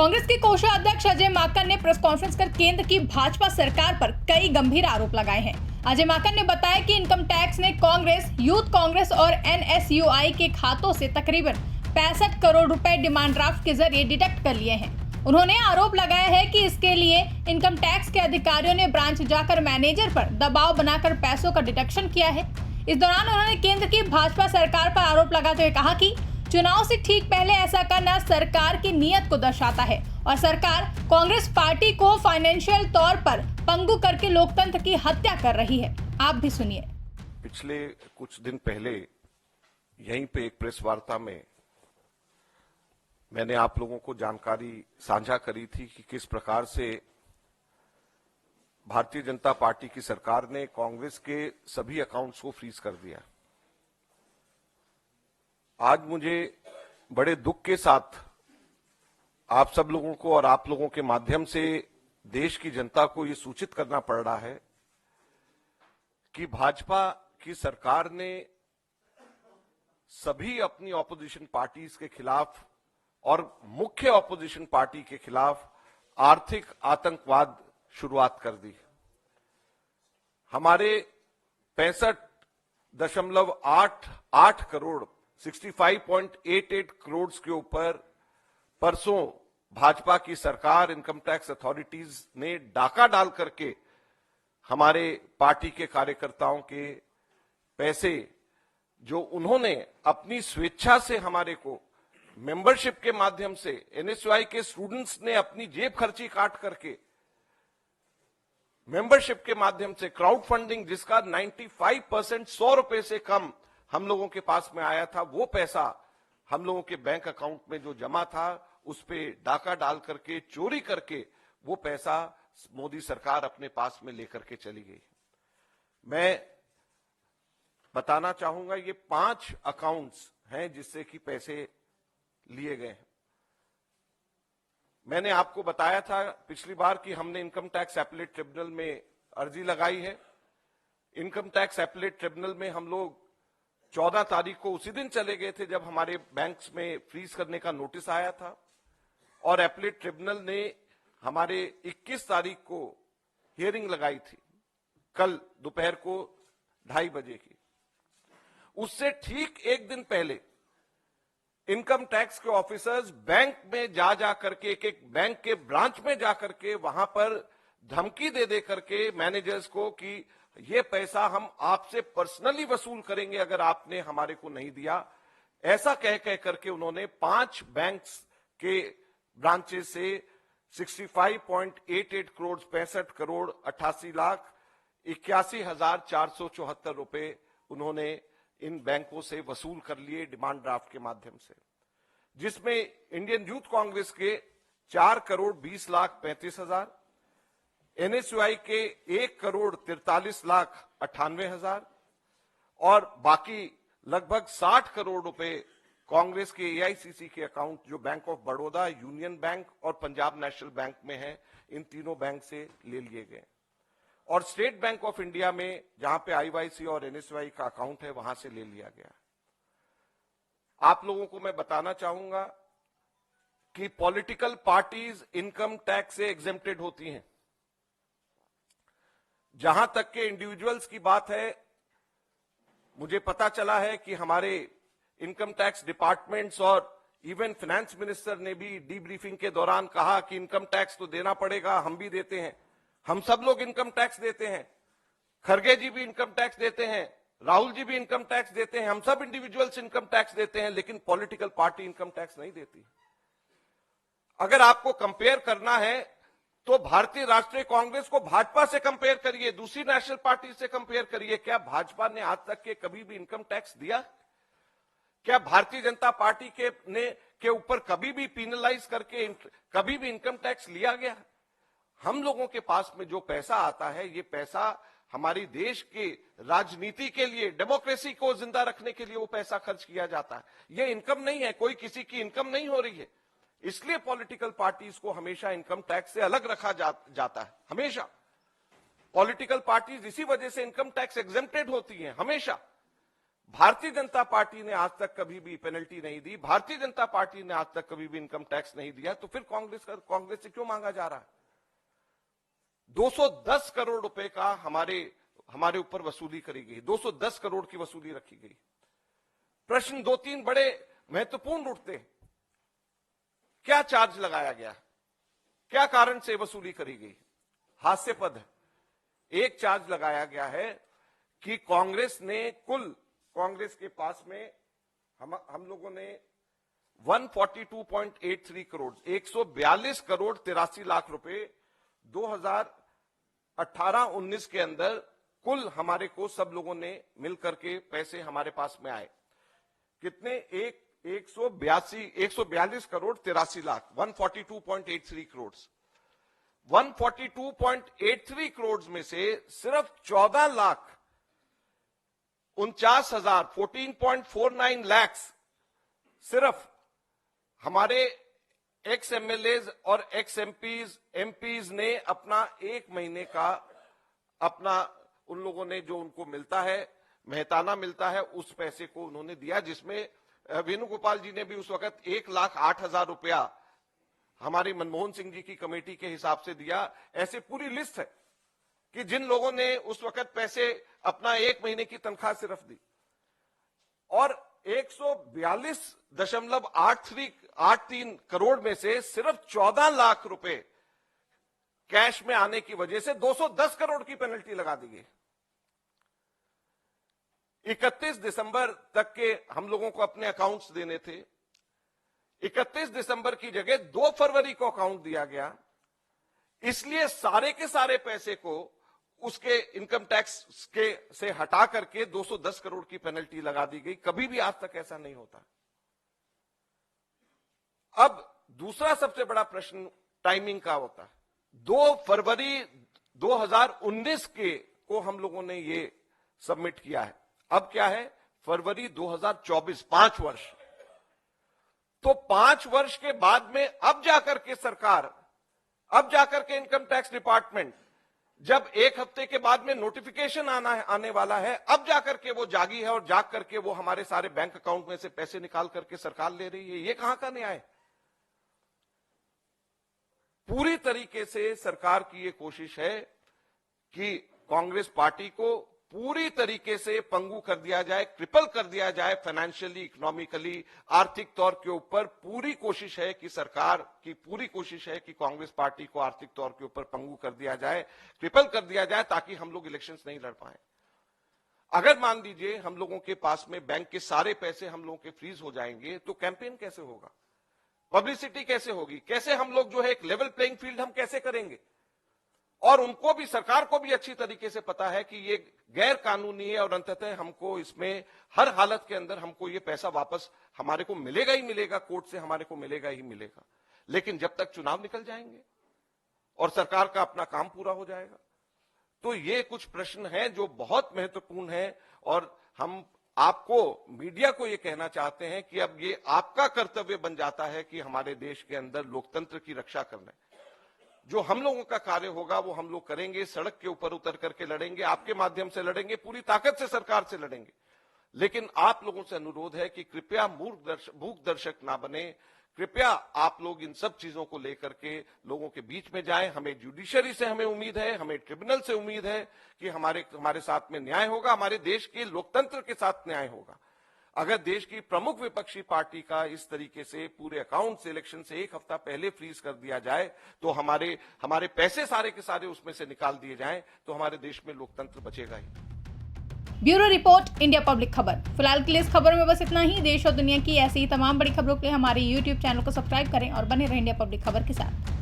कांग्रेस के कोषाध्यक्ष अजय माकन ने प्रेस कॉन्फ्रेंस कर केंद्र की भाजपा सरकार पर कई गंभीर आरोप लगाए हैं। अजय माकन ने बताया कि इनकम टैक्स ने कांग्रेस, यूथ कांग्रेस और एनएसयूआई के खातों से तकरीबन 65 करोड़ रुपए डिमांड ड्राफ्ट के जरिए डिडक्ट कर लिए हैं। उन्होंने आरोप लगाया है कि इसके लिए इनकम टैक्स के अधिकारियों ने ब्रांच जाकर मैनेजर पर दबाव बनाकर पैसों का डिडक्शन किया है। इस दौरान उन्होंने केंद्र की भाजपा सरकार पर आरोप लगाते हुए कहा कि चुनाव से ठीक पहले ऐसा करना सरकार की नीयत को दर्शाता है और सरकार कांग्रेस पार्टी को फाइनेंशियल तौर पर पंगु करके लोकतंत्र की हत्या कर रही है। आप भी सुनिए। पिछले कुछ दिन पहले यहीं पे एक प्रेस वार्ता में मैंने आप लोगों को जानकारी साझा करी थी कि किस प्रकार से भारतीय जनता पार्टी की सरकार ने कांग्रेस के सभी अकाउंट्स को फ्रीज कर दिया। आज मुझे बड़े दुख के साथ आप सब लोगों को और आप लोगों के माध्यम से देश की जनता को ये सूचित करना पड़ रहा है कि भाजपा की सरकार ने सभी अपनी ऑपोजिशन पार्टीज के खिलाफ और मुख्य ऑपोजिशन पार्टी के खिलाफ आर्थिक आतंकवाद शुरुआत कर दी। हमारे 65.88 करोड़ 65.88 करोड़ के ऊपर परसों भाजपा की सरकार, इनकम टैक्स अथॉरिटीज ने डाका डाल करके हमारे पार्टी के कार्यकर्ताओं के पैसे जो उन्होंने अपनी स्वेच्छा से हमारे को मेंबरशिप के माध्यम से, एनएसयूआई के स्टूडेंट्स ने अपनी जेब खर्ची काट करके मेंबरशिप के माध्यम से क्राउड फंडिंग जिसका 95% 100 रुपए से कम हम लोगों के पास में आया था, वो पैसा हम लोगों के बैंक अकाउंट में जो जमा था उस पे डाका डाल करके, चोरी करके वो पैसा मोदी सरकार अपने पास में लेकर के चली गई। मैं बताना चाहूंगा ये 5 अकाउंट्स हैं जिससे कि पैसे लिए गए हैं। मैंने आपको बताया था पिछली बार कि हमने इनकम टैक्स एपेलेट ट्रिब्यूनल में अर्जी लगाई है। इनकम टैक्स एपेलेट ट्रिब्यूनल में हम लोग 14 तारीख को उसी दिन चले गए थे जब हमारे बैंक्स में फ्रीज करने का नोटिस आया था और एपेलेट ट्रिब्यूनल ने हमारे 21 तारीख को हियरिंग लगाई थी, कल दोपहर को 2:30 बजे की। उससे ठीक एक दिन पहले इनकम टैक्स के ऑफिसर्स बैंक में जा करके, एक बैंक के ब्रांच में जा करके वहां पर धमकी दे करके मैनेजर्स को कि ये पैसा हम आपसे पर्सनली वसूल करेंगे अगर आपने हमारे को नहीं दिया, ऐसा कह करके उन्होंने 5 बैंक्स के ब्रांचेस से 65.88 करोड़ 65 करोड़ 88 लाख 81,474 रुपए उन्होंने इन बैंकों से वसूल कर लिए डिमांड ड्राफ्ट के माध्यम से, जिसमें इंडियन यूथ कांग्रेस के 4 करोड़ 20 लाख 35 हजार, एनएसयूआई के 1 करोड़ 43 लाख 98 हजार और बाकी लगभग 60 करोड़ रुपए कांग्रेस के एआईसीसी के अकाउंट जो bank of Baroda, union bank और पंजाब नेशनल बैंक में है, इन तीनों बैंक से ले लिए गए और स्टेट बैंक ऑफ इंडिया में जहां पे आईवाईसी और एनएसयूआई का अकाउंट है वहां से ले लिया गया। आप लोगों को मैं बताना चाहूंगा कि पॉलिटिकल पार्टीज इनकम टैक्स से एग्जेम्प्टेड होती हैं। जहां तक के इंडिविजुअल्स की बात है, मुझे पता चला है कि हमारे इनकम टैक्स डिपार्टमेंट्स और इवन फाइनेंस मिनिस्टर ने भी डीब्रीफिंग के दौरान कहा कि इनकम टैक्स तो देना पड़ेगा, हम भी देते हैं, हम सब लोग इनकम टैक्स देते हैं, खरगे जी भी इनकम टैक्स देते हैं, राहुल जी भी इनकम टैक्स देते हैं, हम सब इंडिविजुअल्स इनकम टैक्स देते हैं, लेकिन पॉलिटिकल पार्टी इनकम टैक्स नहीं देती। अगर आपको कंपेयर करना है तो भारतीय राष्ट्रीय कांग्रेस को भाजपा से कंपेयर करिए, दूसरी नेशनल पार्टी से कंपेयर करिए। क्या भाजपा ने आज तक के कभी भी इनकम टैक्स दिया? क्या भारतीय जनता पार्टी के ऊपर कभी भी पीनलाइज करके कभी भी इनकम टैक्स लिया गया? हम लोगों के पास में जो पैसा आता है, ये पैसा हमारी देश के राजनीति के लिए, डेमोक्रेसी को जिंदा रखने के लिए वो पैसा खर्च किया जाता है। ये इनकम नहीं है, कोई किसी की इनकम नहीं हो रही है। इसलिए पॉलिटिकल पार्टीज को हमेशा इनकम टैक्स से अलग रखा जाता है। हमेशा पॉलिटिकल पार्टीज इसी वजह से इनकम टैक्स एग्जेम्प्टेड होती हैं हमेशा। भारतीय जनता पार्टी ने आज तक कभी भी पेनल्टी नहीं दी, भारतीय जनता पार्टी ने आज तक कभी भी इनकम टैक्स नहीं दिया, तो फिर कांग्रेस से क्यों मांगा जा रहा है? 210 करोड़ रुपए का हमारे ऊपर वसूली करी गई, 210 करोड़ की वसूली रखी गई। प्रश्न 2-3 बड़े महत्वपूर्ण उठते हैं। क्या चार्ज लगाया गया, क्या कारण से वसूली करी गई? हास्यास्पद है। एक चार्ज लगाया गया है कि कांग्रेस के पास में हम लोगों ने 142.83 करोड़ 142 करोड़ 83 लाख रुपए 2018-19 के अंदर कुल हमारे को सब लोगों ने मिलकर के पैसे हमारे पास में आए। कितने? 142 करोड़ 83 लाख 142.83 करोड़ 142.83 करोड़ में से सिर्फ 14 लाख 49,000 14.49 लाख सिर्फ हमारे एक्स एमएलएज और एक्स एमपीज ने अपना एक महीने का अपना उन लोगों ने जो उनको मिलता है, मेहताना मिलता है, उस पैसे को उन्होंने दिया, जिसमें वेणुगोपाल जी ने भी उस वक्त 1,08,000 रुपया हमारी मनमोहन सिंह जी की कमेटी के हिसाब से दिया। ऐसे पूरी लिस्ट है कि जिन लोगों ने उस वक्त पैसे अपना एक महीने की तनख्वाह सिर्फ दी, और 142.83 करोड़ में से सिर्फ 14 लाख रुपए कैश में आने की वजह से 210 करोड़ की पेनल्टी लगा दी गई। 31 दिसंबर तक के हम लोगों को अपने अकाउंट्स देने थे। 31 दिसंबर की जगह 2 फरवरी को अकाउंट दिया गया, इसलिए सारे के सारे पैसे को उसके इनकम टैक्स के से हटा करके 210 करोड़ की पेनल्टी लगा दी गई। कभी भी आज तक ऐसा नहीं होता। अब दूसरा सबसे बड़ा प्रश्न टाइमिंग का होता है। 2 फरवरी 2019 को हम लोगों ने ये सबमिट किया है। अब क्या है? फरवरी 2024, 5 वर्ष। तो 5 वर्ष के बाद में अब जाकर के सरकार, अब जाकर के इनकम टैक्स डिपार्टमेंट, जब एक हफ्ते के बाद में नोटिफिकेशन आने वाला है, अब जाकर के वो जागी है और जाग करके वो हमारे सारे बैंक अकाउंट में से पैसे निकाल करके सरकार ले रही है। ये कहां का न्याय है? पूरी तरीके से सरकार की ये कोशिश है कि कांग्रेस पार्टी को पूरी तरीके से पंगु कर दिया जाए, क्रिपल कर दिया जाए, फाइनेंशियली, इकोनॉमिकली, आर्थिक तौर के ऊपर। पूरी कोशिश है कि सरकार की पूरी कोशिश है कि कांग्रेस पार्टी को आर्थिक तौर के ऊपर पंगु कर दिया जाए, क्रिपल कर दिया जाए, ताकि हम लोग इलेक्शंस नहीं लड़ पाए। अगर मान लीजिए हम लोगों के पास में बैंक के सारे पैसे हम लोगों के फ्रीज हो जाएंगे, तो कैंपेन कैसे होगा, पब्लिसिटी कैसे होगी, कैसे हम लोग जो है एक लेवल प्लेइंग फील्ड हम कैसे करेंगे? और उनको भी, सरकार को भी अच्छी तरीके से पता है कि ये गैर कानूनी है और अंततः हमको इसमें हर हालत के अंदर हमको ये पैसा वापस हमारे को मिलेगा ही मिलेगा, कोर्ट से हमारे को मिलेगा ही मिलेगा। लेकिन जब तक चुनाव निकल जाएंगे और सरकार का अपना काम पूरा हो जाएगा, तो ये कुछ प्रश्न हैं जो बहुत महत्वपूर्ण है। और हम आपको, मीडिया को ये कहना चाहते हैं कि अब ये आपका कर्तव्य बन जाता है कि हमारे देश के अंदर लोकतंत्र की रक्षा करना। जो हम लोगों का कार्य होगा वो हम लोग करेंगे, सड़क के ऊपर उतर करके लड़ेंगे, आपके माध्यम से लड़ेंगे, पूरी ताकत से सरकार से लड़ेंगे। लेकिन आप लोगों से अनुरोध है कि कृपया मूक दर्शक ना बने। कृपया आप लोग इन सब चीजों को लेकर के लोगों के बीच में जाएं। हमें जुडिशरी से हमें उम्मीद है, हमें ट्रिब्यूनल से उम्मीद है कि हमारे साथ में न्याय होगा, हमारे देश के लोकतंत्र के साथ न्याय होगा। अगर देश की प्रमुख विपक्षी पार्टी का इस तरीके से पूरे अकाउंट से इलेक्शन से एक हफ्ता पहले फ्रीज कर दिया जाए, तो हमारे पैसे सारे के सारे उसमें से निकाल दिए जाएं, तो हमारे देश में लोकतंत्र बचेगा ही। ब्यूरो रिपोर्ट, इंडिया पब्लिक खबर। फिलहाल के लिए इस खबर में बस इतना ही। देश और दुनिया की ऐसी ही तमाम बड़ी खबरों के लिए हमारे YouTube चैनल को सब्सक्राइब करें और बने रहें इंडिया पब्लिक खबर के साथ।